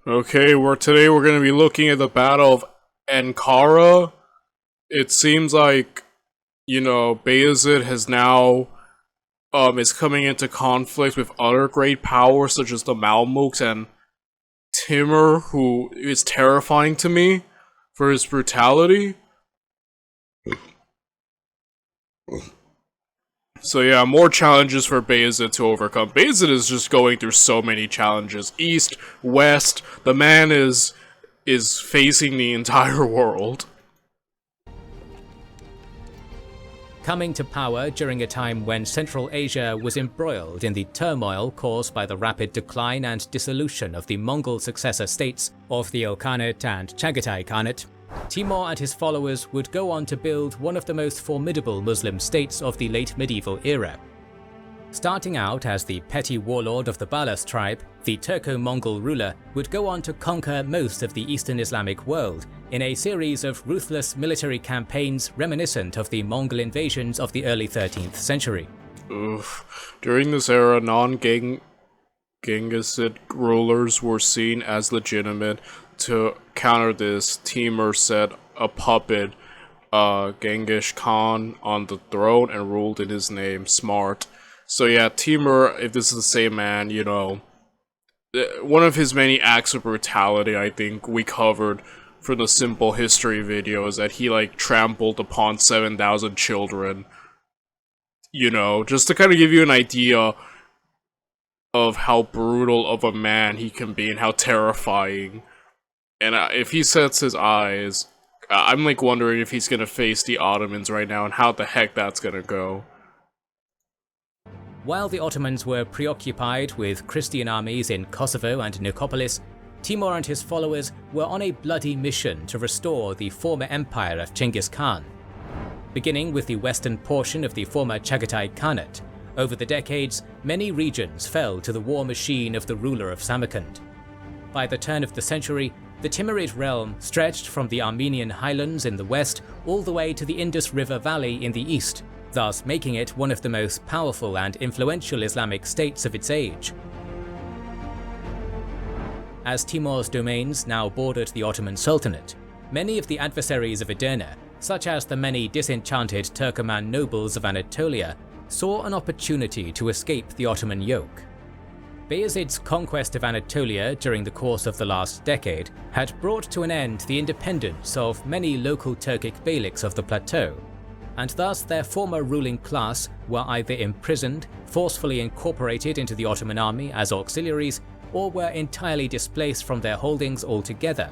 Okay, today we're gonna be looking at the Battle of Ankara. It seems like, Bayezid has now is coming into conflict with other great powers such as the Mamluks and Timur, who is terrifying to me for his brutality. So yeah, more challenges for Bayezid to overcome. Bayezid is just going through so many challenges. East, west, the man is facing the entire world. Coming to power during a time when Central Asia was embroiled in the turmoil caused by the rapid decline and dissolution of the Mongol successor states of the Ilkhanate and Chagatai Khanate, Timur and his followers would go on to build one of the most formidable Muslim states of the late medieval era. Starting out as the petty warlord of the Balas tribe, the Turco-Mongol ruler would go on to conquer most of the Eastern Islamic world in a series of ruthless military campaigns reminiscent of the Mongol invasions of the early 13th century. During this era, non-Genghis rulers were seen as legitimate. To counter this, Timur set a puppet, Genghis Khan, on the throne and ruled in his name. Smart. So yeah, Timur, if this is the same man, one of his many acts of brutality I think we covered for the simple history video is that he trampled upon 7,000 children. Just to kind of give you an idea of how brutal of a man he can be and how terrifying. And if he sets his eyes, I'm wondering if he's gonna face the Ottomans right now and how the heck that's gonna go. While the Ottomans were preoccupied with Christian armies in Kosovo and Nicopolis, Timur and his followers were on a bloody mission to restore the former empire of Genghis Khan. Beginning with the western portion of the former Chagatai Khanate, over the decades, many regions fell to the war machine of the ruler of Samarkand. By the turn of the century, the Timurid realm stretched from the Armenian highlands in the west all the way to the Indus River Valley in the east, thus making it one of the most powerful and influential Islamic states of its age. As Timur's domains now bordered the Ottoman Sultanate, many of the adversaries of Edirne, such as the many disenchanted Turkoman nobles of Anatolia, saw an opportunity to escape the Ottoman yoke. Bayezid's conquest of Anatolia during the course of the last decade had brought to an end the independence of many local Turkic beyliks of the plateau, and thus their former ruling class were either imprisoned, forcefully incorporated into the Ottoman army as auxiliaries, or were entirely displaced from their holdings altogether.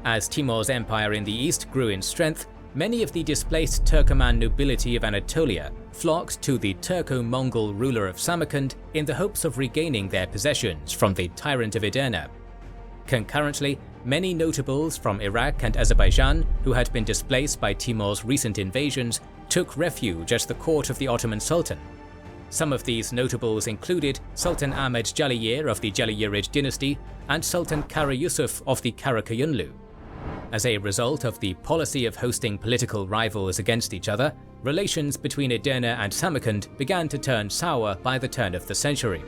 As Timur's empire in the east grew in strength, many of the displaced Turkoman nobility of Anatolia flocked to the Turco-Mongol ruler of Samarkand in the hopes of regaining their possessions from the tyrant of Edirne. Concurrently, many notables from Iraq and Azerbaijan who had been displaced by Timur's recent invasions took refuge at the court of the Ottoman Sultan. Some of these notables included Sultan Ahmed Jaliyir of the Jaliyirid dynasty and Sultan Kara Yusuf of the Karakayunlu. As a result of the policy of hosting political rivals against each other, relations between Edirne and Samarkand began to turn sour by the turn of the century.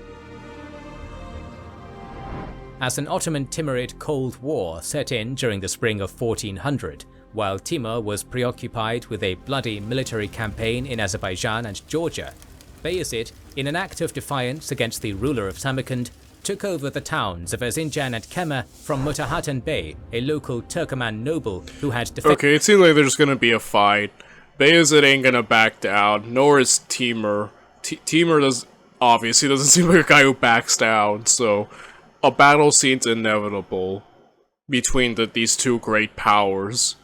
As an Ottoman-Timurid Cold War set in during the spring of 1400, while Timur was preoccupied with a bloody military campaign in Azerbaijan and Georgia, Bayezid, in an act of defiance against the ruler of Samarkand, took over the towns of Erzincan and Kemer from Mutahatan Bey, a local Turkoman noble who had defected. Okay, it seems like there's gonna be a fight. Bayezid ain't gonna back down, nor is Timur. Timur obviously doesn't seem like a guy who backs down, so a battle seems inevitable between these two great powers.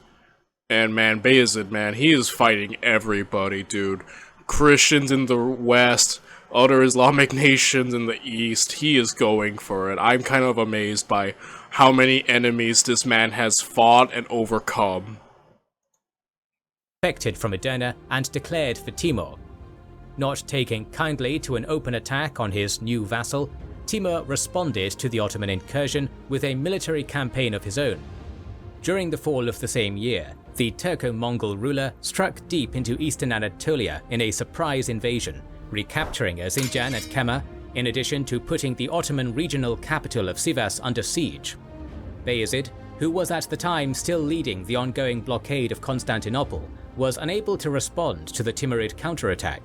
And man, Bayezid, man, he is fighting everybody, dude. Christians in the west, other Islamic nations in the east, he is going for it. I'm kind of amazed by how many enemies this man has fought and overcome. Defected from Edirne and declared for Timur. Not taking kindly to an open attack on his new vassal, Timur responded to the Ottoman incursion with a military campaign of his own. During the fall of the same year, the Turco-Mongol ruler struck deep into eastern Anatolia in a surprise invasion, recapturing Erzincan and Kemer, in addition to putting the Ottoman regional capital of Sivas under siege. Bayezid, who was at the time still leading the ongoing blockade of Constantinople, was unable to respond to the Timurid counterattack.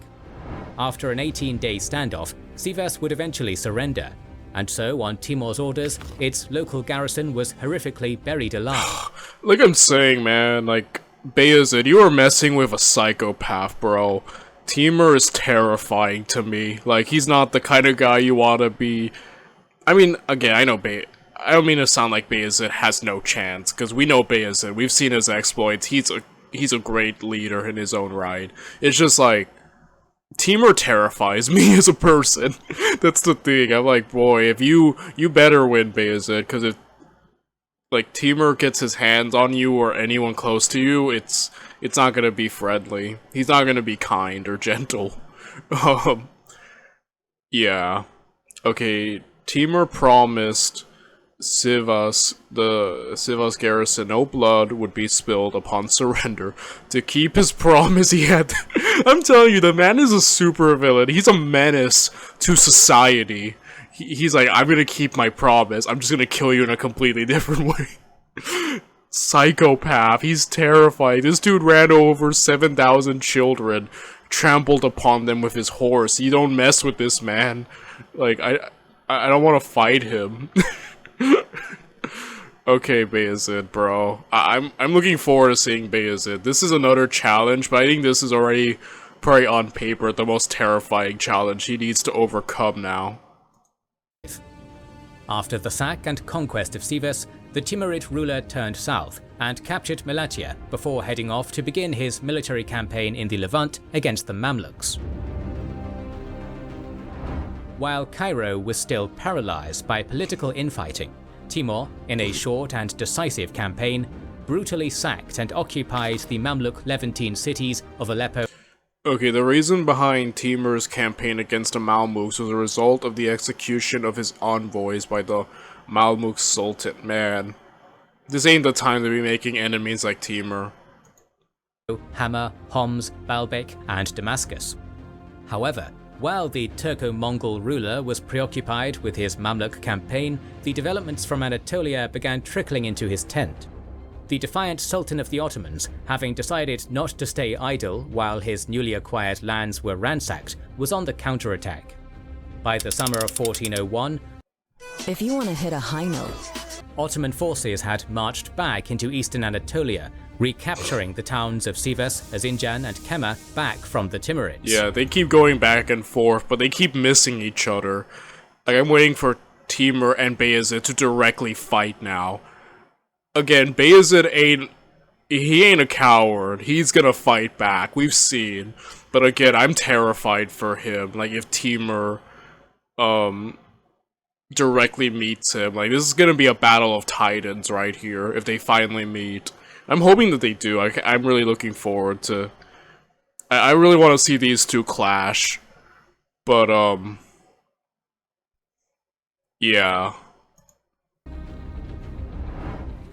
After an 18-day standoff, Sivas would eventually surrender, and so, on Timur's orders, its local garrison was horrifically buried alive. Like I'm saying, man, like, Bayezid, you are messing with a psychopath, bro. Timur is terrifying to me. Like, he's not the kind of guy you want to be. I mean, again, I don't mean to sound like Bayezid has no chance, because we know Bayezid. We've seen his exploits. He's a great leader in his own right. It's just like, Timur terrifies me as a person. That's the thing. I'm like, boy, if you better win, Bayezid, because if like Timur gets his hands on you or anyone close to you, it's not gonna be friendly. He's not gonna be kind or gentle. Yeah. Okay, Timur promised the Sivas garrison no blood would be spilled upon surrender. To keep his promise, he had I'm telling you, the man is a super villain. He's a menace to society. He's like, I'm gonna keep my promise. I'm just gonna kill you in a completely different way. Psychopath. He's terrifying. This dude ran over 7,000 children, trampled upon them with his horse. You don't mess with this man. Like, I don't want to fight him. Okay, Bayezid, bro. I'm looking forward to seeing Bayezid. This is another challenge, but I think this is already probably on paper the most terrifying challenge he needs to overcome now. After the sack and conquest of Sivas, the Timurid ruler turned south and captured Malatya before heading off to begin his military campaign in the Levant against the Mamluks. While Cairo was still paralyzed by political infighting, Timur, in a short and decisive campaign, brutally sacked and occupied the Mamluk Levantine cities of Aleppo. Okay, the reason behind Timur's campaign against the Mamluks was a result of the execution of his envoys by the Mamluk Sultan. Man, this ain't the time to be making enemies like Timur. Hama, Homs, Baalbek, and Damascus. However, while the Turco-Mongol ruler was preoccupied with his Mamluk campaign, the developments from Anatolia began trickling into his tent. The defiant Sultan of the Ottomans, having decided not to stay idle while his newly acquired lands were ransacked, was on the counterattack. By the summer of 1401, if you want to hit a high note, Ottoman forces had marched back into eastern Anatolia, recapturing the towns of Sivas, Erzincan, and Kema back from the Timurids. Yeah, they keep going back and forth, but they keep missing each other. Like, I'm waiting for Timur and Bayezid to directly fight now. Again, Bayezid ain't a coward. He's gonna fight back. We've seen. But again, I'm terrified for him. Like, if Timur, directly meets him. Like, this is gonna be a battle of titans right here, if they finally meet. I'm hoping that they do. I'm really looking forward to... I really want to see these two clash. But, yeah.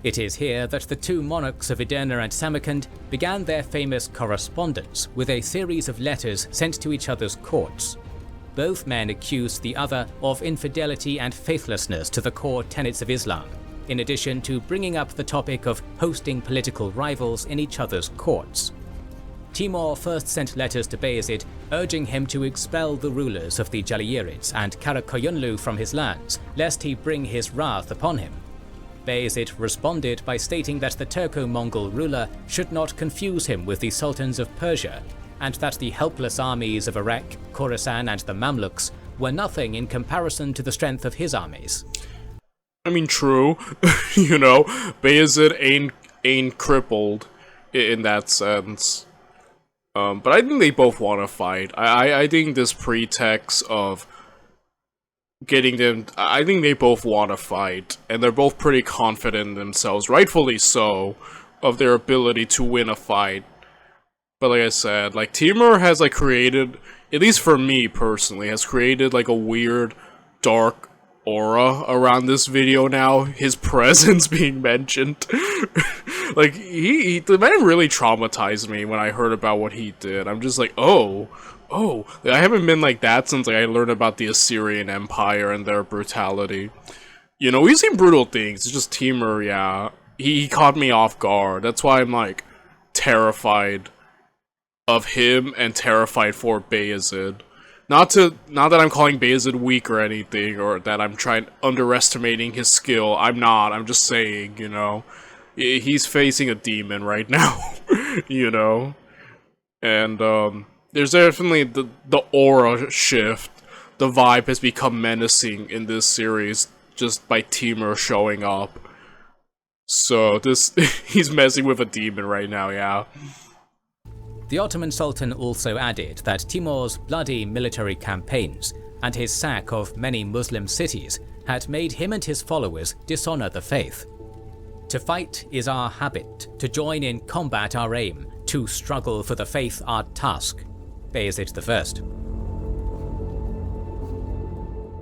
It is here that the two monarchs of Edirne and Samarkand began their famous correspondence with a series of letters sent to each other's courts. Both men accused the other of infidelity and faithlessness to the core tenets of Islam, in addition to bringing up the topic of hosting political rivals in each other's courts. Timur first sent letters to Bayezid urging him to expel the rulers of the Jaliyirids and Karakoyunlu from his lands, lest he bring his wrath upon him. Bayezid responded by stating that the Turco-Mongol ruler should not confuse him with the sultans of Persia, and that the helpless armies of Iraq, Khorasan, and the Mamluks were nothing in comparison to the strength of his armies. I mean, true. You know, Bayezid ain't crippled in that sense. But I think they both want to fight. I think this pretext of getting them... I think they both want to fight. And they're both pretty confident in themselves, rightfully so, of their ability to win a fight. But like I said, like, Timur has, like, created, at least for me personally, has created, like, a weird, dark aura around this video now. His presence being mentioned. Like, the man really traumatized me when I heard about what he did. I'm just like, oh, oh, I haven't been like that since like I learned about the Assyrian Empire and their brutality. You know, we've seen brutal things. It's just Timur, yeah. He caught me off guard. That's why I'm like terrified of him and terrified for Bayezid. Not that I'm calling Bayezid weak or anything, or that I'm underestimating his skill. I'm not. I'm just saying, you know, he's facing a demon right now, you know, and there's definitely the aura shift. The vibe has become menacing in this series just by Timur showing up. So he's messing with a demon right now, yeah. The Ottoman Sultan also added that Timur's bloody military campaigns and his sack of many Muslim cities had made him and his followers dishonor the faith. To fight is our habit, to join in combat our aim, to struggle for the faith our task. Bayezid I.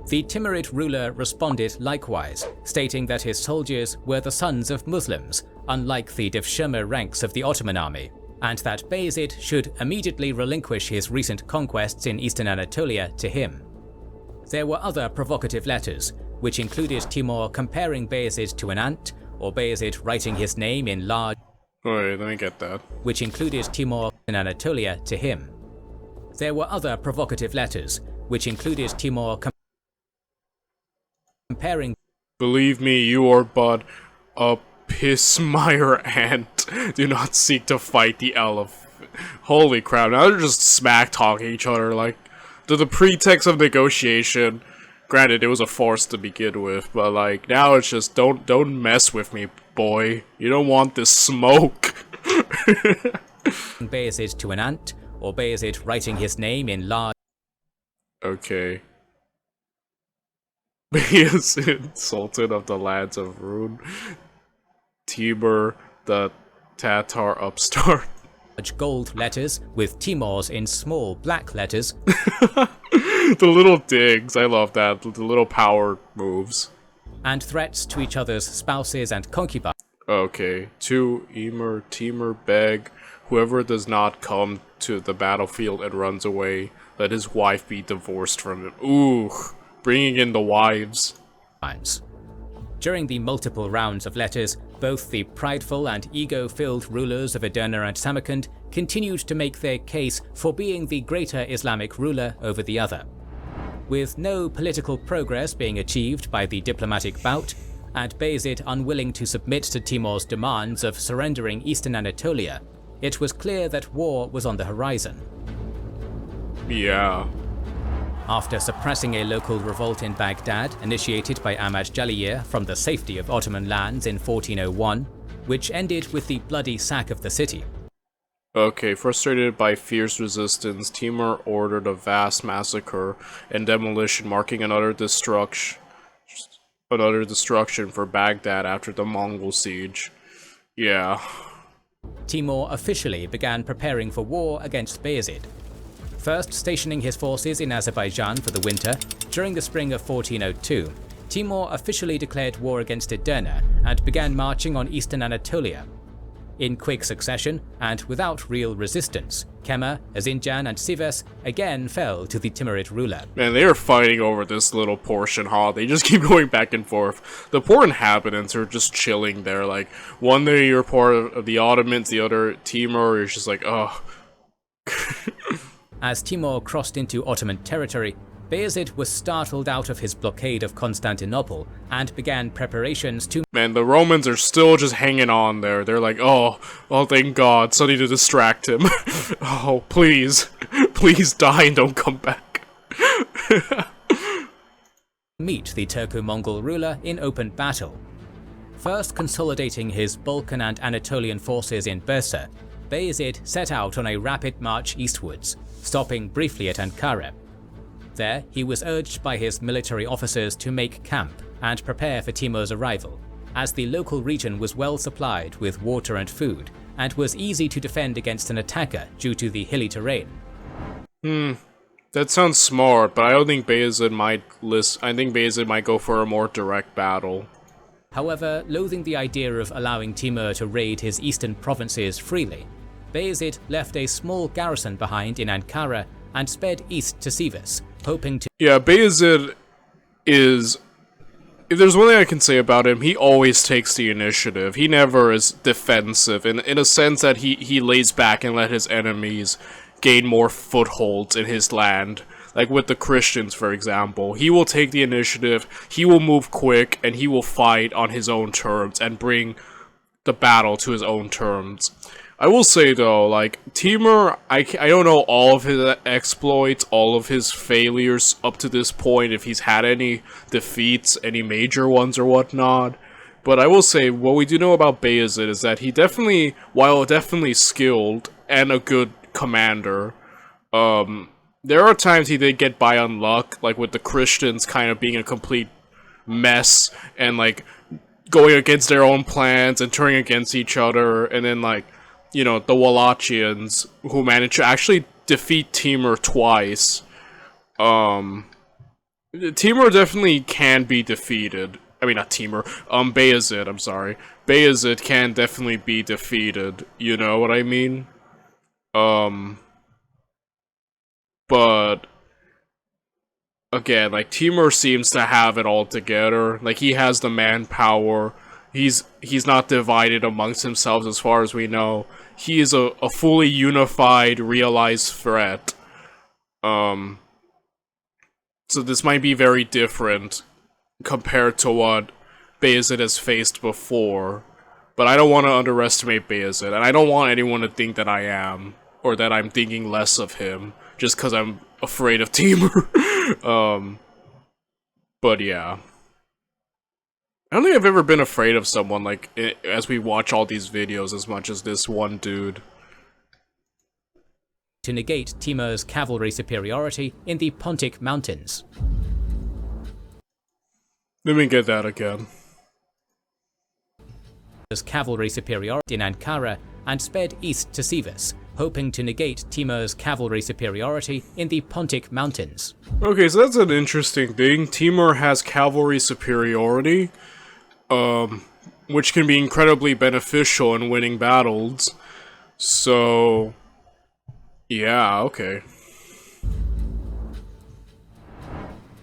The Timurid ruler responded likewise, stating that his soldiers were the sons of Muslims, unlike the Devshirme ranks of the Ottoman army, and that Bayezid should immediately relinquish his recent conquests in eastern Anatolia to him. There were other provocative letters, which included Timur comparing Bayezid to an ant, or Bayezid writing his name in large... Wait, let me get that. Which included Timur in Anatolia to him. There were other provocative letters, which included Timur comparing... Believe me, you are but a pissmire ant. Do not seek to fight the elephant. Holy crap, now they're just smack-talking each other, like, to the pretext of negotiation. Granted, it was a force to begin with, but like, now it's just, don't mess with me, boy. You don't want this smoke. Bayezid to an ant, or Bayezid writing his name in large... Okay. Bayezid, Sultan of the lands of Rune. Timur, the Tatar upstart. Large gold letters with Timur's in small black letters. The little digs, I love that. The little power moves. And threats to each other's spouses and concubines. Okay, to Emir, Timur beg, whoever does not come to the battlefield and runs away, let his wife be divorced from him. Ooh, bringing in the wives. During the multiple rounds of letters, both the prideful and ego-filled rulers of Edirne and Samarkand continued to make their case for being the greater Islamic ruler over the other. With no political progress being achieved by the diplomatic bout, and Bayezid unwilling to submit to Timur's demands of surrendering eastern Anatolia, it was clear that war was on the horizon. Yeah. After suppressing a local revolt in Baghdad initiated by Ahmad Jaliyir from the safety of Ottoman lands in 1401, which ended with the bloody sack of the city. Okay, frustrated by fierce resistance, Timur ordered a vast massacre and demolition, marking another destruction for Baghdad after the Mongol siege. Yeah. Timur officially began preparing for war against Bayezid. First stationing his forces in Azerbaijan for the winter, during the spring of 1402, Timur officially declared war against Edirne and began marching on eastern Anatolia. In quick succession, and without real resistance, Kemer, Erzincan and Sivas again fell to the Timurid ruler. Man, they are fighting over this little portion, huh? They just keep going back and forth. The poor inhabitants are just chilling there, like, one day you're part of the Ottomans, the other Timur, you're just like, ugh. As Timur crossed into Ottoman territory, Bayezid was startled out of his blockade of Constantinople and began preparations to... Man, the Romans are still just hanging on there. They're like, oh, thank God, something to distract him. Oh, please die and don't come back. meet the Turco-Mongol ruler in open battle. First consolidating his Balkan and Anatolian forces in Bursa, Bayezid set out on a rapid march eastwards, stopping briefly at Ankara. There, he was urged by his military officers to make camp and prepare for Timur's arrival, as the local region was well supplied with water and food, and was easy to defend against an attacker due to the hilly terrain. That sounds smart, but I don't think Bayezid might I think Bayezid might go for a more direct battle. However, loathing the idea of allowing Timur to raid his eastern provinces freely, Bayezid left a small garrison behind in Ankara and sped east to Sivas, hoping to— Yeah, Bayezid is... If there's one thing I can say about him, he always takes the initiative. He never is defensive, in a sense that he lays back and let his enemies gain more footholds in his land. Like with the Christians, for example. He will take the initiative, he will move quick, and he will fight on his own terms and bring the battle to his own terms. I will say though, like, Timur, I don't know all of his exploits, all of his failures up to this point, if he's had any defeats, any major ones or whatnot. But I will say, what we do know about Bayezid is that he definitely, while definitely skilled and a good commander, there are times he did get by on luck, like with the Christians kind of being a complete mess, and like, going against their own plans and turning against each other, and then like, you know, the Wallachians, who managed to actually defeat Timur twice. Timur definitely can be defeated. I mean, not Timur. Bayezid, I'm sorry. Bayezid can definitely be defeated. You know what I mean? But... again, like, Timur seems to have it all together. Like, he has the manpower. He's not divided amongst himself as far as we know. He is a fully unified, realized threat. So this might be very different compared to what Bayezid has faced before. But I don't want to underestimate Bayezid, and I don't want anyone to think that I am, or that I'm thinking less of him, just because I'm afraid of Timur. But yeah. I don't think I've ever been afraid of someone, like, as we watch all these videos as much as this one dude. to negate Timur's cavalry superiority in the Pontic Mountains. Let me get that again. Cavalry superiority in Ankara and sped east to Sivas, hoping to negate Timur's cavalry superiority in the Pontic Mountains. Okay, so that's an interesting thing. Timur has cavalry superiority, which can be incredibly beneficial in winning battles. So, yeah, okay.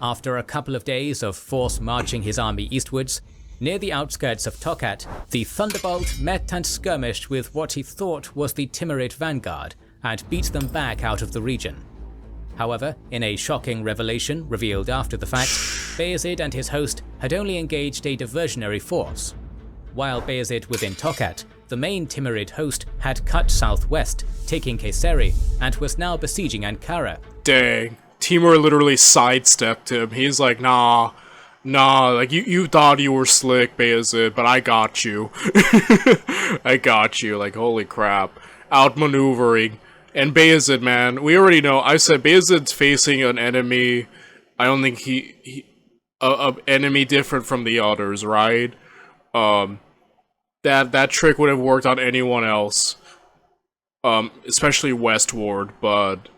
After a couple of days of force marching his army eastwards, near the outskirts of Tokat, the Thunderbolt met and skirmished with what he thought was the Timurid vanguard, and beat them back out of the region. However, in a shocking revelation revealed after the fact, Bayezid and his host had only engaged a diversionary force. While Bayezid was in Tokat, the main Timurid host had cut southwest, taking Kayseri, and was now besieging Ankara. Dang. Timur literally sidestepped him. He's like, nah, like, you thought you were slick, Bayezid, but I got you. I got you, like, holy crap. Outmaneuvering. And Bayezid, man, we already know, I said Bayezid's facing an enemy, I don't think a enemy different from the others, right? That trick would have worked on anyone else. Especially westward, but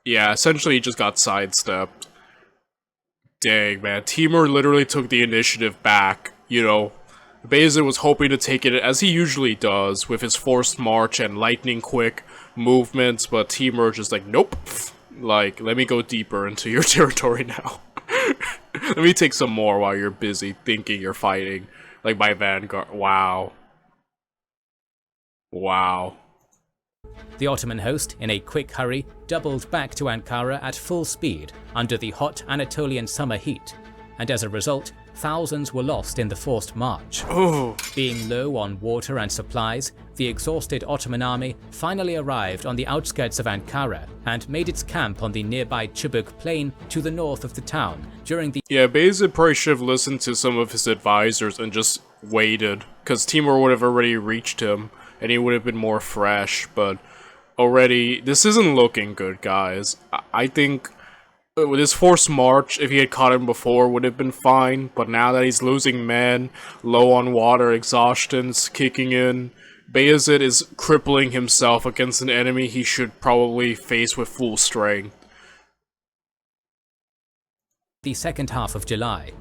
yeah, essentially he just got sidestepped. Dang, man. Timur literally took the initiative back, you know. Bayezid was hoping to take it as he usually does, with his forced march and lightning-quick movements, but Timur just like, nope. Like, let me go deeper into your territory now. Let me take some more while you're busy thinking you're fighting. Like my vanguard. Wow. Wow. The Ottoman host, in a quick hurry, doubled back to Ankara at full speed under the hot Anatolian summer heat, and as a result, thousands were lost in the forced march. Oh. Being low on water and supplies, the exhausted Ottoman army finally arrived on the outskirts of Ankara and made its camp on the nearby Chubuk plain to the north of the town during the— Yeah, Bayezid probably should have listened to some of his advisors and just waited, because Timur would have already reached him, and he would have been more fresh, but already, this isn't looking good, guys. I think with his forced march, if he had caught him before, would have been fine, but now that he's losing men, low on water, exhaustion's kicking in, Bayezid is crippling himself against an enemy he should probably face with full strength. The second half of July.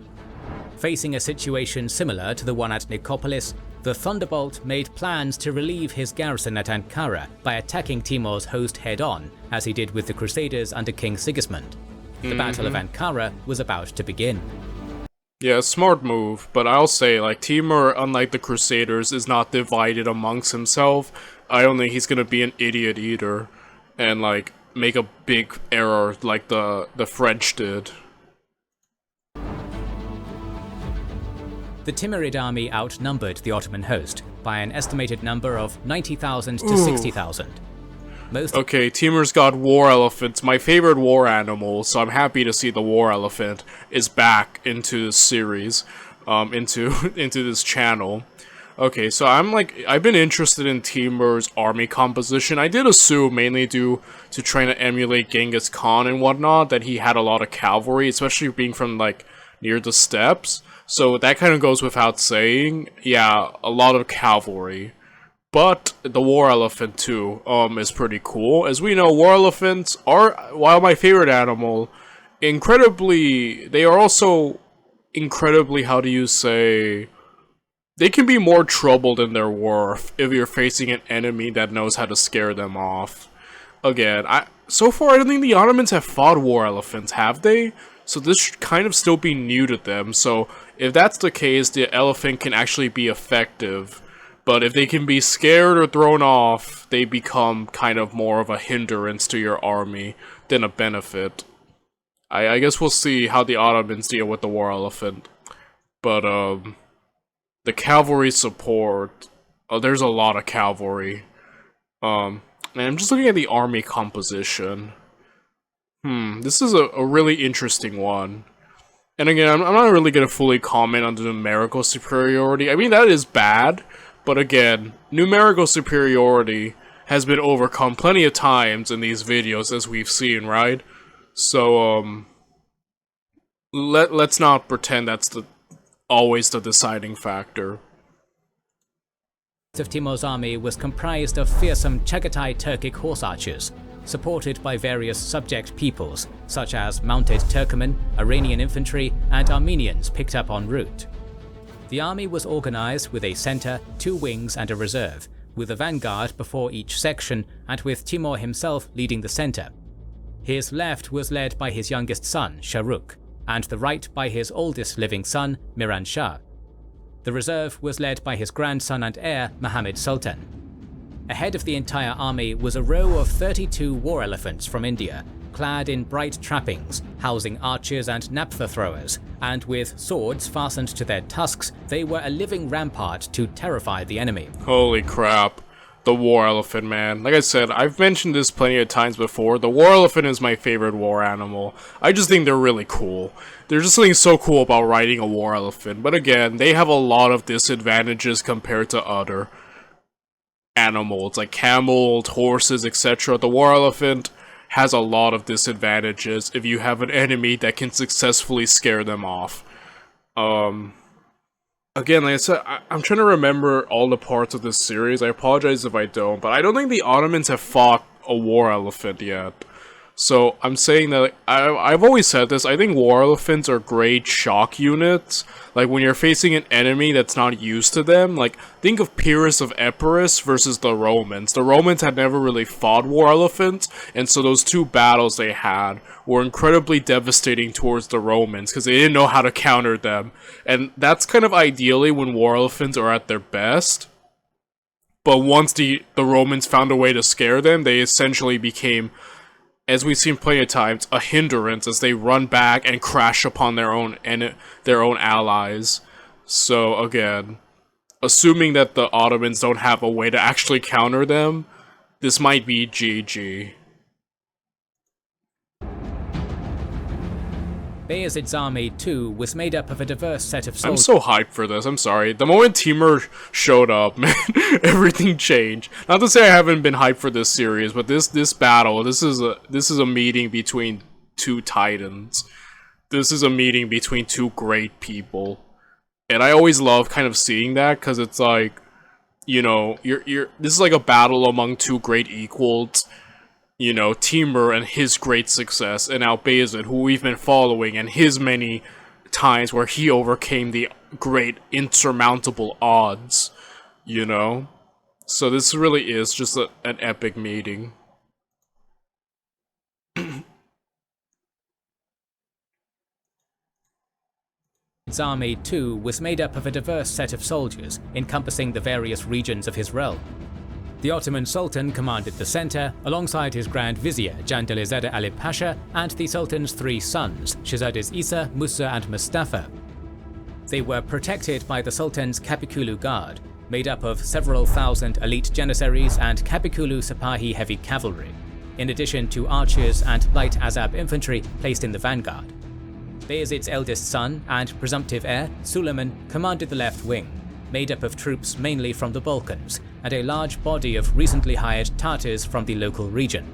Facing a situation similar to the one at Nicopolis, the Thunderbolt made plans to relieve his garrison at Ankara by attacking Timur's host head-on, as he did with the Crusaders under King Sigismund. The Battle of Ankara was about to begin. Yeah, smart move, but I'll say, like, Timur, unlike the Crusaders, is not divided amongst himself. I don't think he's gonna be an idiot either, and, like, make a big error like the French did. The Timurid army outnumbered the Ottoman host by an estimated number of 90,000 to 60,000. Okay, Timur's got war elephants, my favorite war animal, so I'm happy to see the war elephant is back into this series, into this channel. Okay, so I've been interested in Timur's army composition. I did assume, mainly due to trying to emulate Genghis Khan and whatnot, that he had a lot of cavalry, especially being from, like, near the steppes. So that kind of goes without saying. Yeah, a lot of cavalry. But the war elephant too, is pretty cool. As we know, war elephants are, while my favorite animal, they are also incredibly, how do you say, they can be more trouble than they're worth if you're facing an enemy that knows how to scare them off. Again, so far I don't think the Ottomans have fought war elephants, have they? So this should kind of still be new to them, so if that's the case, the elephant can actually be effective. But if they can be scared or thrown off, they become kind of more of a hindrance to your army than a benefit. I guess we'll see how the Ottomans deal with the war elephant. But, the cavalry support, there's a lot of cavalry. And I'm just looking at the army composition. This is a really interesting one. And again, I'm not really going to fully comment on the numerical superiority. I mean, that is bad. But again, numerical superiority has been overcome plenty of times in these videos, as we've seen, right? So, let's not pretend that's always the deciding factor. Of Timur's army was comprised of fearsome Chagatai Turkic horse archers, supported by various subject peoples, such as mounted Turkoman, Iranian infantry, and Armenians picked up en route. The army was organized with a center, 2 wings, and a reserve, with a vanguard before each section, and with Timur himself leading the center. His left was led by his youngest son, Shahrukh, and the right by his oldest living son, Miran Shah. The reserve was led by his grandson and heir, Muhammad Sultan. Ahead of the entire army was a row of 32 war elephants from India, clad in bright trappings, housing archers and naphtha throwers, and with swords fastened to their tusks, they were a living rampart to terrify the enemy. Holy crap. The war elephant, man. Like I said, I've mentioned this plenty of times before, the war elephant is my favorite war animal. I just think they're really cool. There's just something so cool about riding a war elephant, but again, they have a lot of disadvantages compared to other animals, like camels, horses, etc. The war elephant has a lot of disadvantages if you have an enemy that can successfully scare them off. Again, like I said, I'm trying to remember all the parts of this series. I apologize if I don't, but I don't think the Ottomans have fought a war elephant yet. So I'm saying that, I've always said this, I think war elephants are great shock units. Like when you're facing an enemy that's not used to them, like think of Pyrrhus of Epirus versus the Romans. The Romans had never really fought war elephants, and so those 2 battles they had were incredibly devastating towards the Romans because they didn't know how to counter them. And that's kind of ideally when war elephants are at their best. But once the Romans found a way to scare them, they essentially became, as we've seen plenty of times, a hindrance as they run back and crash upon their own allies. So again, assuming that the Ottomans don't have a way to actually counter them, this might be GG. Bayezid's army, too, was made up of a diverse set of I'm soldiers. so hyped for this, I'm sorry. The moment Timur showed up, man, everything changed. Not to say I haven't been hyped for this series, but this battle, this is a meeting between 2 titans. This is a meeting between 2 great people. And I always love kind of seeing that, because it's like, you know, this is like a battle among 2 great equals. You know, Timur and his great success, and now Bayezid, who we've been following, and his many times where he overcame the great insurmountable odds. you know? So this really is just an epic meeting. His army, too, was made up of a diverse set of soldiers, encompassing the various regions of his realm. The Ottoman Sultan commanded the centre, alongside his Grand Vizier, Jandelizade Ali Pasha, and the Sultan's 3 sons, Shahzades Isa, Musa, and Mustafa. They were protected by the Sultan's Kapikulu Guard, made up of several thousand elite Janissaries and Kapikulu Sipahi heavy cavalry, in addition to archers and light Azab infantry placed in the vanguard. Bayezid's eldest son and presumptive heir, Suleiman, commanded the left wing, made up of troops mainly from the Balkans, and a large body of recently hired Tartars from the local region.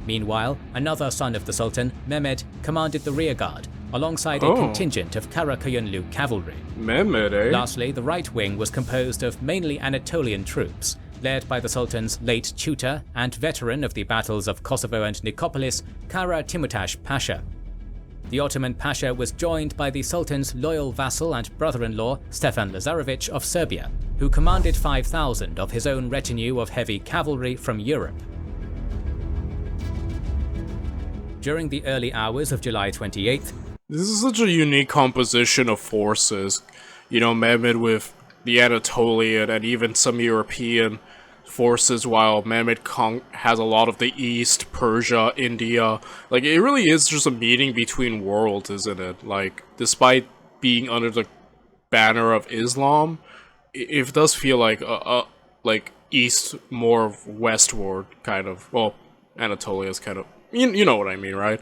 Meanwhile, another son of the Sultan, Mehmed, commanded the rearguard, alongside a contingent of Karakayunlu cavalry. Mehmed, eh? Lastly, the right wing was composed of mainly Anatolian troops, led by the Sultan's late tutor and veteran of the battles of Kosovo and Nicopolis, Kara Timurtash Pasha. The Ottoman Pasha was joined by the Sultan's loyal vassal and brother-in-law, Stefan Lazarevic of Serbia, who commanded 5,000 of his own retinue of heavy cavalry from Europe. During the early hours of July 28th, this is such a unique composition of forces. You know, Mehmed with the Anatolian and even some European forces, while Mehmed has a lot of the East, Persia, India. Like, it really is just a meeting between worlds, isn't it? Like, despite being under the banner of Islam, it does feel like like East more westward kind of. Well, Anatolia is kind of, you know what I mean, right?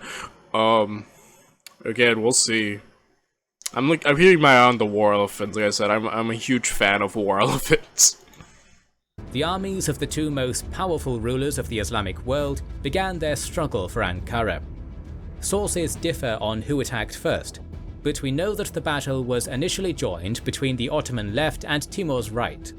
Again, we'll see. I'm keeping my eye on the war elephants. Like I said, I'm a huge fan of war elephants. The armies of the 2 most powerful rulers of the Islamic world began their struggle for Ankara. Sources differ on who attacked first, but we know that the battle was initially joined between the Ottoman left and Timur's right.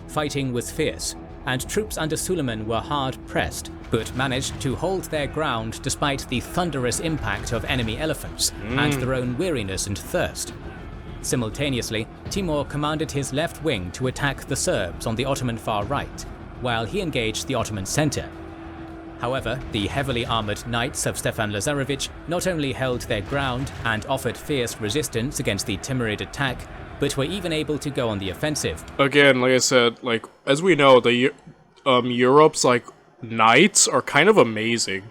Fighting was fierce, and troops under Suleiman were hard pressed, but managed to hold their ground despite the thunderous impact of enemy elephants and their own weariness and thirst. Simultaneously, Timur commanded his left wing to attack the Serbs on the Ottoman far right, while he engaged the Ottoman center. However, the heavily armored knights of Stefan Lazarevic not only held their ground and offered fierce resistance against the Timurid attack, but were even able to go on the offensive. Again, like I said, like, as we know, the Europe's like knights are kind of amazing.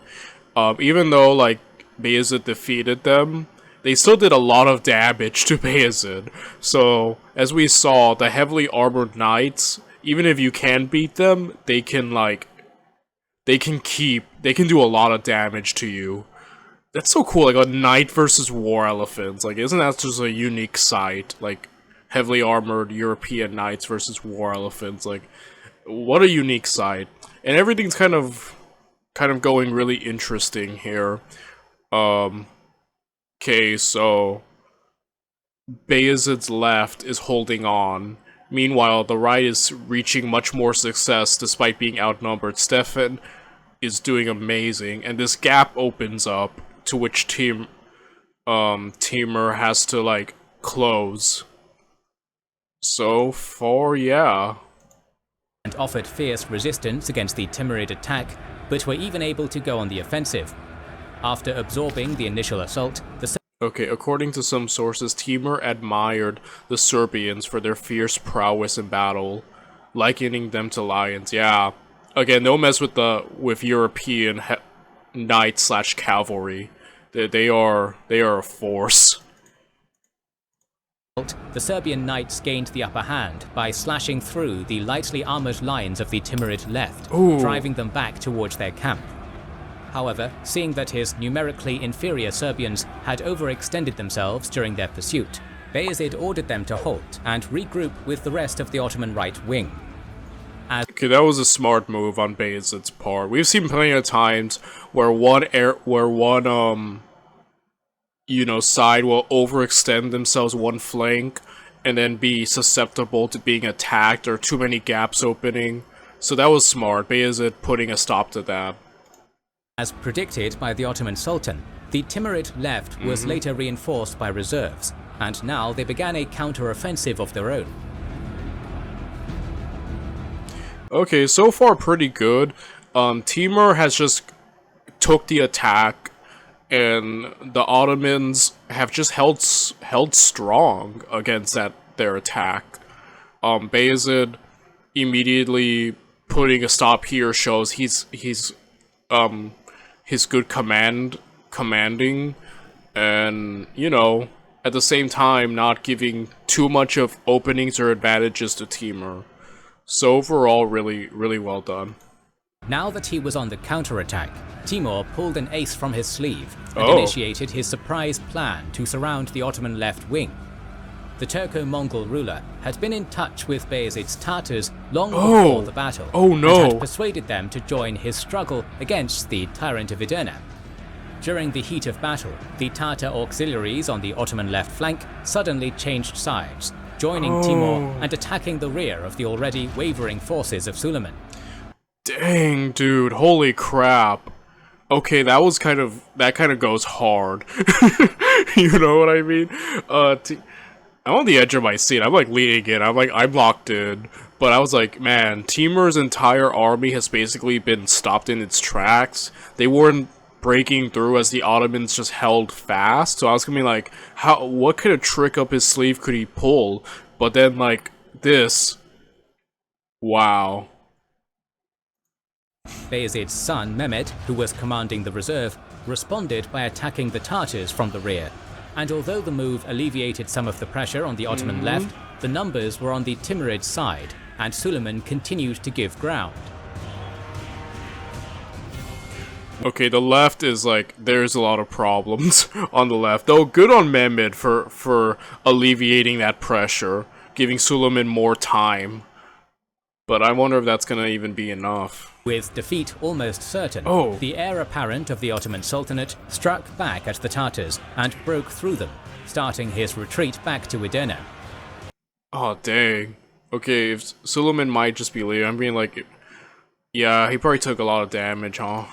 Even though like Bayezid defeated them, they still did a lot of damage to Bayezid. So, as we saw, the heavily armored knights, even if you can beat them, they can do a lot of damage to you. That's so cool, like a knight versus war elephants. Like, isn't that just a unique sight? Like, heavily armored European knights versus war elephants. Like, what a unique sight. And everything's kind of going really interesting here. Okay, so Bayezid's left is holding on. Meanwhile, the right is reaching much more success despite being outnumbered. Stefan is doing amazing, and this gap opens up to which Timur has to like close. So far, yeah. And offered fierce resistance against the Timurid attack, but were even able to go on the offensive. After absorbing the initial assault, Okay, according to some sources, Timur admired the Serbians for their fierce prowess in battle, likening them to lions. Yeah, again, don't mess with European knights / cavalry. They are a force. The Serbian knights gained the upper hand by slashing through the lightly armored lines of the Timurid left, driving them back towards their camp. However, seeing that his numerically inferior Serbians had overextended themselves during their pursuit, Bayezid ordered them to halt and regroup with the rest of the Ottoman right wing. Okay, that was a smart move on Bayezid's part. We've seen plenty of times where one side will overextend themselves one flank and then be susceptible to being attacked or too many gaps opening. So that was smart. Bayezid putting a stop to that. As predicted by the Ottoman Sultan, the Timurid left was later reinforced by reserves, and now they began a counter-offensive of their own. Okay, so far pretty good. Timur has just took the attack, and the Ottomans have just held strong against their attack. Bayezid immediately putting a stop here shows his good commanding, and at the same time not giving too much of openings or advantages to Timur. So overall, really well done. Now that he was on the counterattack, Timur pulled an ace from his sleeve and Oh. initiated his surprise plan to surround the Ottoman left wing. The Turco-Mongol ruler had been in touch with Bayezid's Tatars long before the battle, Oh, no. and had persuaded them to join his struggle against the tyrant of Edirne. During the heat of battle, the Tatar auxiliaries on the Ottoman left flank suddenly changed sides, joining Timur and attacking the rear of the already wavering forces of Suleiman. Dang, dude, holy crap. Okay, that kind of goes hard. You know what I mean? I'm on the edge of my seat. I'm like leaning in. I'm locked in. But I was like, man, Timur's entire army has basically been stopped in its tracks. They weren't breaking through as the Ottomans just held fast. So I was gonna be like, what kind of trick up his sleeve could he pull? But then like this, wow. Bayezid's son Mehmed, who was commanding the reserve, responded by attacking the Tatars from the rear. And although the move alleviated some of the pressure on the Ottoman left, the numbers were on the Timurid side, and Suleiman continued to give ground. Okay, the left is like, there's a lot of problems on the left. Though good on Mehmed for alleviating that pressure, giving Suleiman more time. But I wonder if that's gonna even be enough. With defeat almost certain, the heir apparent of the Ottoman Sultanate struck back at the Tatars and broke through them, starting his retreat back to Edirne. Oh, dang. Okay, if Suleiman might just be leaving, I'm being like, yeah, he probably took a lot of damage, huh?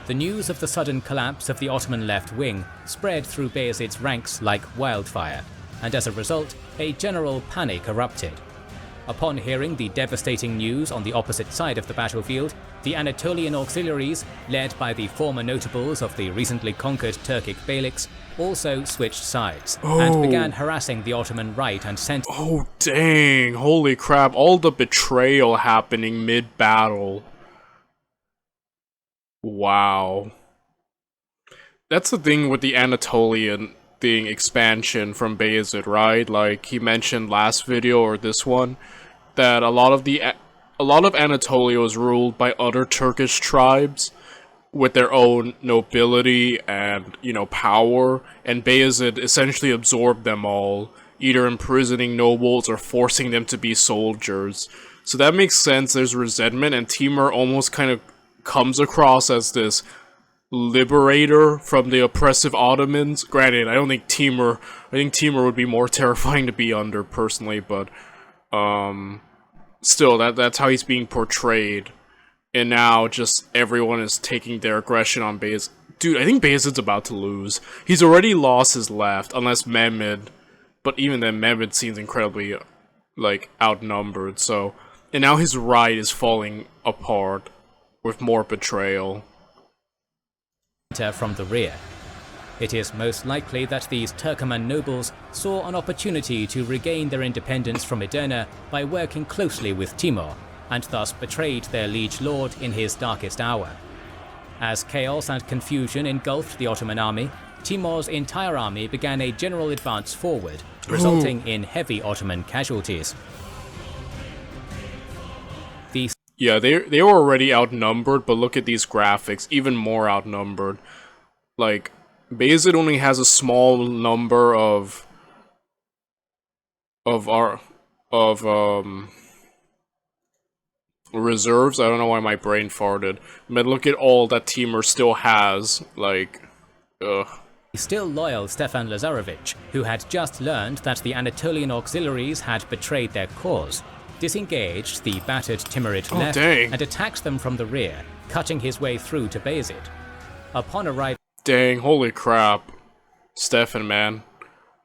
The news of the sudden collapse of the Ottoman left wing spread through Bayezid's ranks like wildfire, and as a result, a general panic erupted. Upon hearing the devastating news on the opposite side of the battlefield, the Anatolian auxiliaries, led by the former notables of the recently conquered Turkic Beyliks, also switched sides and began harassing the Ottoman right and center. Oh, dang. Holy crap. All the betrayal happening mid-battle. Wow. That's the thing with the Anatolian thing expansion from Bayezid, right? Like he mentioned last video or this one, that a lot of Anatolia was ruled by other Turkish tribes with their own nobility and, power, and Bayezid essentially absorbed them all, either imprisoning nobles or forcing them to be soldiers. So that makes sense, there's resentment, and Timur almost kind of comes across as this liberator from the oppressive Ottomans. Granted, I think Timur would be more terrifying to be under, personally, but, still, that's how he's being portrayed. And now, just everyone is taking their aggression on Bayezid. Dude, I think Bayezid's about to lose. He's already lost his left, unless Mehmed. But even then, Mehmed seems incredibly, outnumbered, so... And now his right is falling apart, with more betrayal. From the rear. It is most likely that these Turkoman nobles saw an opportunity to regain their independence from Edirne by working closely with Timur, and thus betrayed their liege lord in his darkest hour. As chaos and confusion engulfed the Ottoman army, Timur's entire army began a general advance forward, resulting in heavy Ottoman casualties. Yeah, they were already outnumbered, but look at these graphics, even more outnumbered. Like, Bayezid only has a small number of reserves. I don't know why my brain farted. But look at all that Timur still has. Like, ugh. Still loyal Stefan Lazarevich, who had just learned that the Anatolian auxiliaries had betrayed their cause, disengaged the battered Timurid left and attacked them from the rear, cutting his way through to Bayezid. Upon arrival... Dang, holy crap. Stefan, man.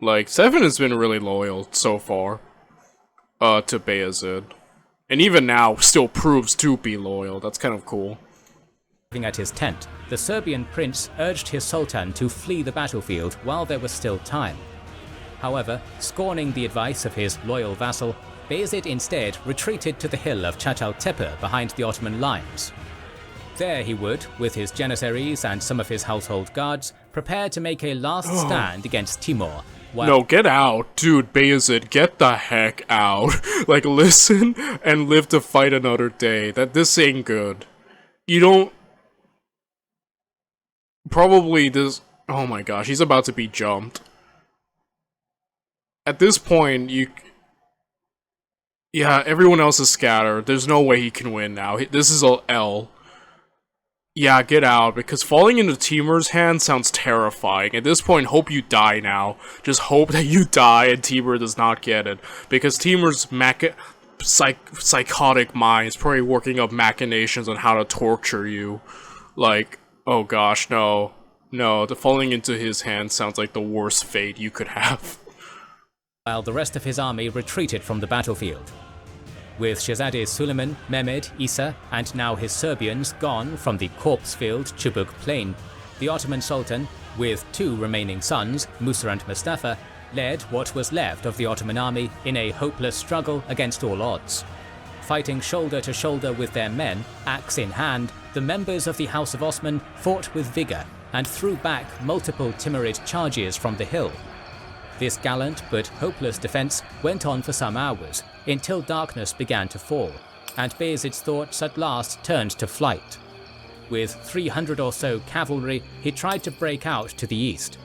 Like, Stefan has been really loyal so far, to Bayezid. And even now, still proves to be loyal. That's kind of cool. At his tent, the Serbian prince urged his sultan to flee the battlefield while there was still time. However, scorning the advice of his loyal vassal, Bayezid instead retreated to the hill of Çataltepe behind the Ottoman lines. There he would, with his janissaries and some of his household guards, prepare to make a last stand against Timur. No, get out. Dude, Bayezid, get the heck out. Like, listen and live to fight another day. This ain't good. You don't... Probably this... Oh my gosh, he's about to be jumped. At this point, yeah, everyone else is scattered. There's no way he can win now. This is a L. Yeah, get out, because falling into Timur's hands sounds terrifying. At this point, hope you die now. Just hope that you die and Timur does not get it. Because Timur's psychotic mind is probably working up machinations on how to torture you. Like, oh gosh, no. No, the falling into his hands sounds like the worst fate you could have. While the rest of his army retreated from the battlefield. With Shahzade Suleiman, Mehmed, Isa, and now his Serbians gone from the corpse-filled Chubuk plain, the Ottoman Sultan, with 2 remaining sons, Musa and Mustafa, led what was left of the Ottoman army in a hopeless struggle against all odds. Fighting shoulder to shoulder with their men, axe in hand, the members of the House of Osman fought with vigour and threw back multiple Timurid charges from the hill. This gallant but hopeless defence went on for some hours, until darkness began to fall, and Bayezid's thoughts at last turned to flight. With 300 or so cavalry, he tried to break out to the east.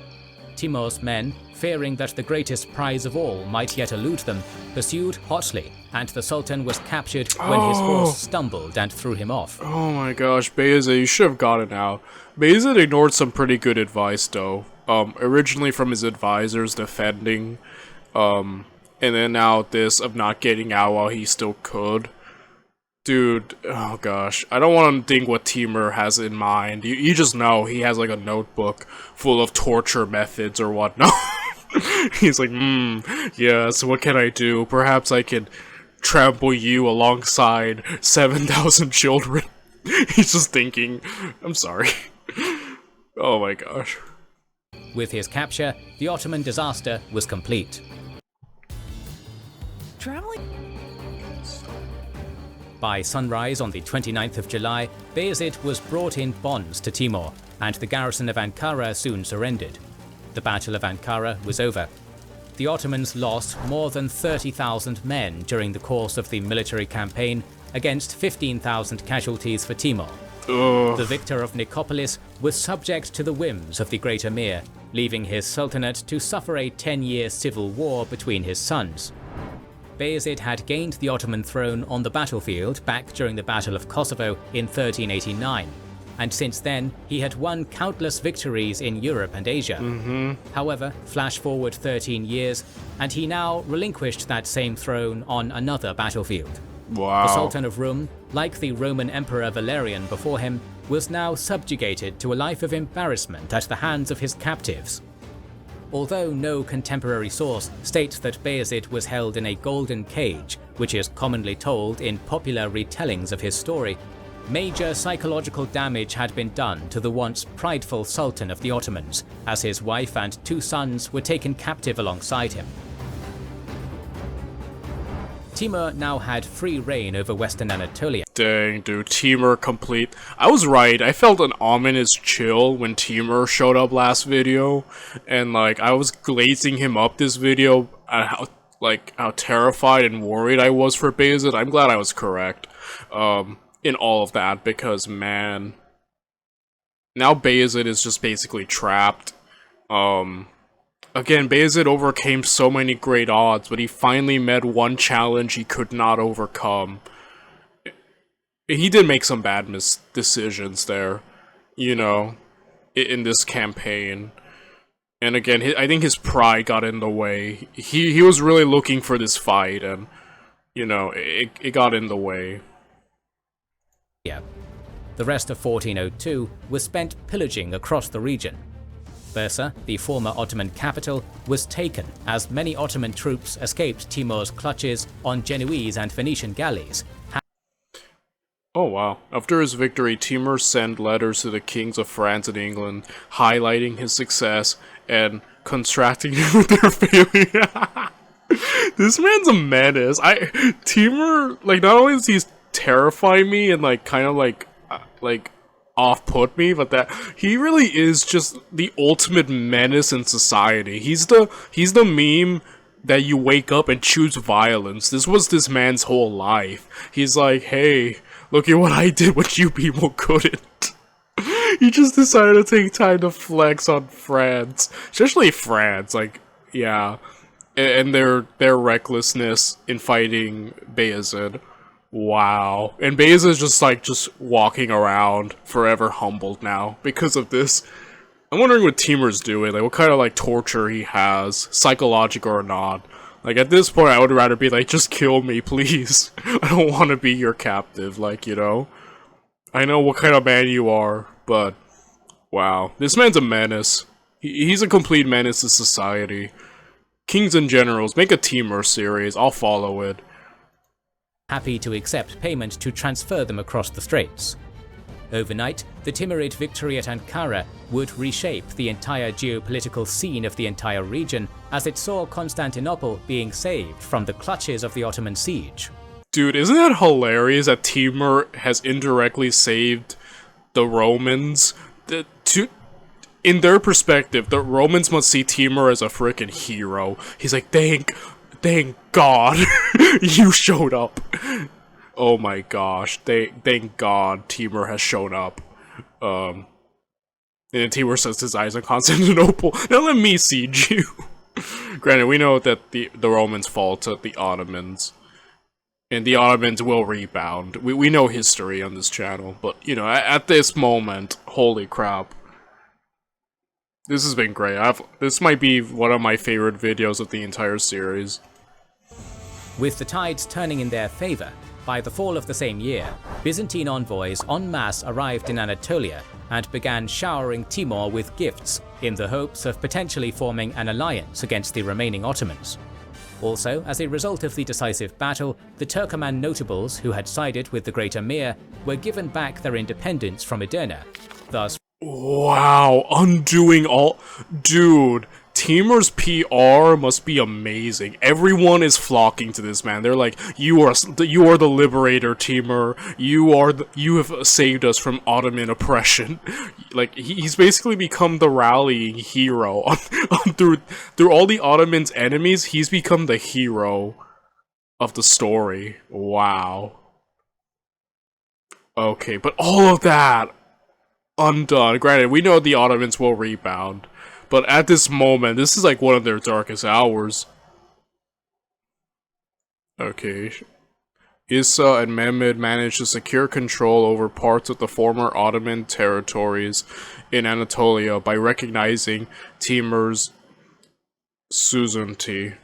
Timur's men, fearing that the greatest prize of all might yet elude them, pursued hotly, and the Sultan was captured when his horse stumbled and threw him off. Oh my gosh, Bayezid, you should have gotten out. Bayezid ignored some pretty good advice, though. Originally from his advisors defending, and then now this of not getting out while he still could. Dude, oh gosh, I don't want to think what Timur has in mind. You just know he has like a notebook full of torture methods or whatnot. He's like, yes, what can I do? Perhaps I can trample you alongside 7,000 children. He's just thinking, I'm sorry. Oh my gosh. With his capture, the Ottoman disaster was complete. Traveling? By sunrise on the 29th of July, Bayezid was brought in bonds to Timur, and the garrison of Ankara soon surrendered. The Battle of Ankara was over. The Ottomans lost more than 30,000 men during the course of the military campaign, against 15,000 casualties for Timur. The victor of Nicopolis was subject to the whims of the Great Emir, leaving his sultanate to suffer a 10-year civil war between his sons. Bayezid had gained the Ottoman throne on the battlefield back during the Battle of Kosovo in 1389, and since then he had won countless victories in Europe and Asia. However, flash forward 13 years, and he now relinquished that same throne on another battlefield. Wow. The Sultan of Rum, like the Roman Emperor Valerian before him, was now subjugated to a life of embarrassment at the hands of his captives. Although no contemporary source states that Bayezid was held in a golden cage, which is commonly told in popular retellings of his story, major psychological damage had been done to the once prideful Sultan of the Ottomans, as his wife and 2 sons were taken captive alongside him. Timur now had free reign over Western Anatolia. Dang, dude, Timur complete. I was right, I felt an ominous chill when Timur showed up last video, and like, I was glazing him up this video at how terrified and worried I was for Bayezid. I'm glad I was correct, in all of that, because man, now Bayezid is just basically trapped. Again, Bayezid overcame so many great odds, but he finally met one challenge he could not overcome. He did make some bad decisions there, you know, in this campaign. And again, I think his pride got in the way. He was really looking for this fight, and, you know, it got in the way. Yeah. The rest of 1402 was spent pillaging across the region. Bursa, the former Ottoman capital, was taken as many Ottoman troops escaped Timur's clutches on Genoese and Venetian galleys, Oh wow. After his victory, Timur sent letters to the kings of France and England, highlighting his success and contrasting with their failure. This man's a menace. Timur, like, not only does he terrify me and like kind of like off-put me, but that he really is just the ultimate menace in society. He's the meme that you wake up and choose violence. This was this man's whole life. He's like, hey, look at what I did what you people couldn't. He just decided to take time to flex on France. Especially France, like, yeah. And their recklessness in fighting Bayezid. Wow. And Bayezid's just walking around, forever humbled now because of this. I'm wondering what Timur's doing, like what kind of like torture he has, psychological or not. Like at this point I would rather be like, just kill me, please. I don't want to be your captive, like, you know. I know what kind of man you are, but wow. This man's a menace. He's a complete menace to society. Kings and Generals, make a Timur series, I'll follow it. Happy to accept payment to transfer them across the straits. Overnight, the Timurid victory at Ankara would reshape the entire geopolitical scene of the entire region, as it saw Constantinople being saved from the clutches of the Ottoman siege. Dude, isn't that hilarious that Timur has indirectly saved the Romans? In their perspective, the Romans must see Timur as a freaking hero. He's like, thank God you showed up. Oh my gosh, thank God Timur has shown up. And then Timur sets his eyes on Constantinople. Now let me siege you. Granted, we know that the Romans fall to the Ottomans. And the Ottomans will rebound. We know history on this channel. But, you know, at this moment, holy crap. This has been great. This might be one of my favorite videos of the entire series. With the tides turning in their favor, by the fall of the same year, Byzantine envoys en masse arrived in Anatolia and began showering Timur with gifts in the hopes of potentially forming an alliance against the remaining Ottomans. Also, as a result of the decisive battle, the Turkoman notables who had sided with the Great Emir were given back their independence from Edirne, thus wow, undoing all... Dude, Timur's PR must be amazing. Everyone is flocking to this man. They're like, you are the liberator, Timur. You have saved us from Ottoman oppression. Like, he's basically become the rallying hero. Through all the Ottomans' enemies, he's become the hero of the story. Wow. Okay, but all of that undone. Granted, we know the Ottomans will rebound, but at this moment, this is like one of their darkest hours. Okay. Isa and Mehmed managed to secure control over parts of the former Ottoman territories in Anatolia by recognizing Timur's suzerainty.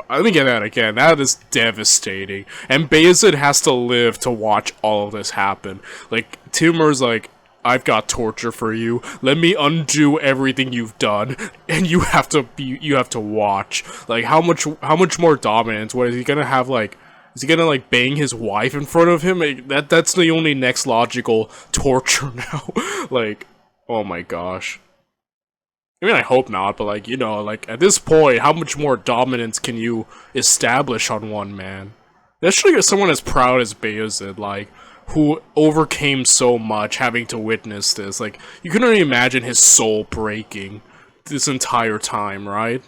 Let me get that again. That is devastating. And Bayezid has to live to watch all of this happen. Like, Timur's like, I've got torture for you. Let me undo everything you've done, and you have to watch. Like, how much more dominance? What is he gonna have? Like, is he gonna like bang his wife in front of him? Like, that's the only next logical torture now. Like, oh my gosh. I mean, I hope not, but like, you know, like, at this point, how much more dominance can you establish on one man? Especially someone as proud as Bayezid, like, who overcame so much having to witness this. Like, you can only imagine his soul breaking this entire time, right?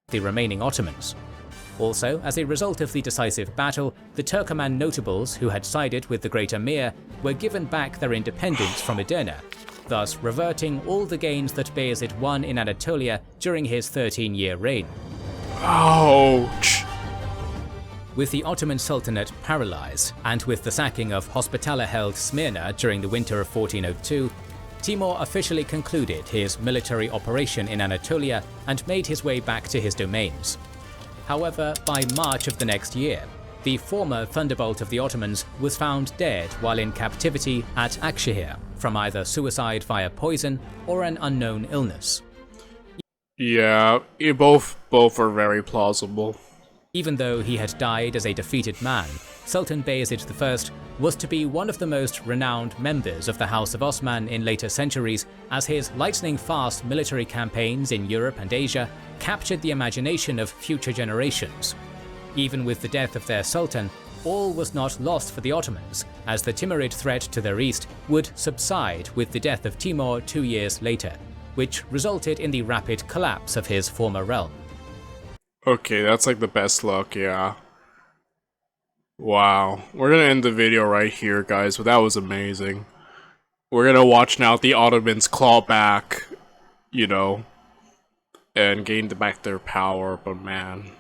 The remaining Ottomans. Also, as a result of the decisive battle, the Turkoman notables who had sided with the Great Emir were given back their independence from Edirne, thus reverting all the gains that Bayezid won in Anatolia during his 13-year reign. Ouch! With the Ottoman Sultanate paralyzed, and with the sacking of Hospitaller-held Smyrna during the winter of 1402, Timur officially concluded his military operation in Anatolia and made his way back to his domains. However, by March of the next year, the former thunderbolt of the Ottomans was found dead while in captivity at Akşehir from either suicide via poison or an unknown illness. Yeah, both are very plausible. Even though he had died as a defeated man, Sultan Bayezid I was to be one of the most renowned members of the House of Osman in later centuries, as his lightning-fast military campaigns in Europe and Asia captured the imagination of future generations. Even with the death of their sultan, all was not lost for the Ottomans, as the Timurid threat to their east would subside with the death of Timur 2 years later, which resulted in the rapid collapse of his former realm. Okay, that's like the best luck, yeah. Wow. We're gonna end the video right here, guys, but that was amazing. We're gonna watch now the Ottomans claw back, you know, and gain back their power, but man.